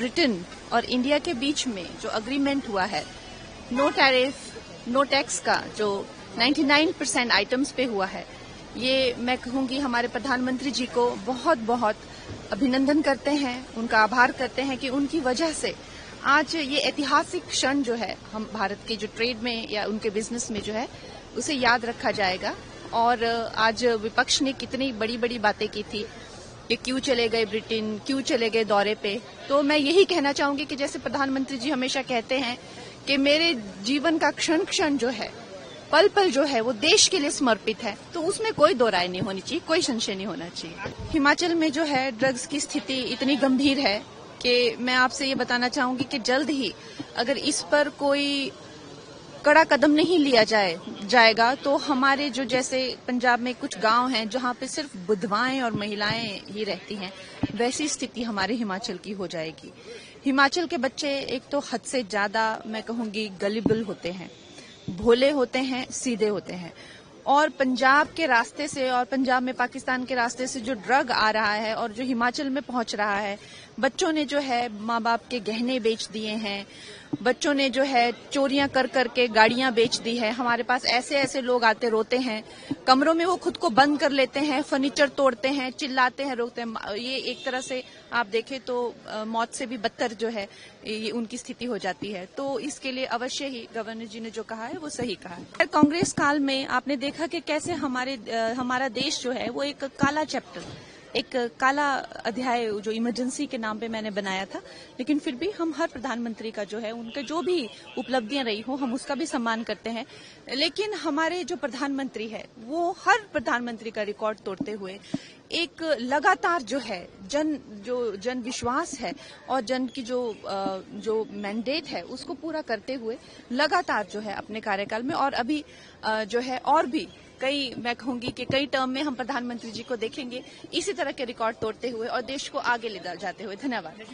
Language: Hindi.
ब्रिटेन और इंडिया के बीच में जो अग्रीमेंट हुआ है, नो टैरिफ नो टैक्स का, जो 99% आइटम्स पे हुआ है, ये मैं कहूंगी हमारे प्रधानमंत्री जी को बहुत बहुत अभिनंदन करते हैं, उनका आभार करते हैं कि उनकी वजह से आज ये ऐतिहासिक क्षण जो है हम भारत के जो ट्रेड में या उनके बिजनेस में जो है उसे याद रखा जाएगा। और आज विपक्ष ने कितनी बड़ी बड़ी बातें की थी कि क्यों चले गए ब्रिटेन, क्यों चले गए दौरे पे, तो मैं यही कहना चाहूंगी कि जैसे प्रधानमंत्री जी हमेशा कहते हैं कि मेरे जीवन का क्षण क्षण जो है, पल पल जो है वो देश के लिए समर्पित है, तो उसमें कोई दो राय नहीं होनी चाहिए, कोई संशय नहीं होना चाहिए। हिमाचल में जो है ड्रग्स की स्थिति इतनी गंभीर है कि मैं आपसे ये बताना चाहूंगी कि जल्द ही अगर इस पर कोई कड़ा कदम नहीं लिया जाएगा तो हमारे जो जैसे पंजाब में कुछ गांव हैं जहां पे सिर्फ विधवाएं और महिलाएं ही रहती हैं, वैसी स्थिति हमारे हिमाचल की हो जाएगी। हिमाचल के बच्चे एक तो हद से ज्यादा मैं कहूंगी गलिबल होते हैं, भोले होते हैं, सीधे होते हैं, और पंजाब के रास्ते से और पंजाब में पाकिस्तान के रास्ते से जो ड्रग आ रहा है और जो हिमाचल में पहुंच रहा है, बच्चों ने जो है माँ बाप के गहने बेच दिए हैं, बच्चों ने जो है चोरियां कर करके गाड़ियां बेच दी है। हमारे पास ऐसे ऐसे लोग आते रोते हैं, कमरों में वो खुद को बंद कर लेते हैं, फर्नीचर तोड़ते हैं, चिल्लाते हैं, रोकते हैं। ये एक तरह से आप देखें तो मौत से भी बदतर जो है ये उनकी स्थिति हो जाती है। तो इसके लिए अवश्य ही गवर्नर जी ने जो कहा है वो सही कहा है। कांग्रेस काल में आपने देखा कि कैसे हमारा देश जो है वो एक काला चैप्टर, एक काला अध्याय जो इमरजेंसी के नाम पे मैंने बनाया था, लेकिन फिर भी हम हर प्रधानमंत्री का जो है उनके जो भी उपलब्धियां रही हो हम उसका भी सम्मान करते हैं। लेकिन हमारे जो प्रधानमंत्री है वो हर प्रधानमंत्री का रिकॉर्ड तोड़ते हुए एक लगातार जो है जन विश्वास है और जन की जो मैंडेट है उसको पूरा करते हुए लगातार जो है अपने कार्यकाल में, और अभी जो है और भी मैं कहूंगी कि कई टर्म में हम प्रधानमंत्री जी को देखेंगे इसी तरह के रिकॉर्ड तोड़ते हुए और देश को आगे ले जाते हुए। धन्यवाद।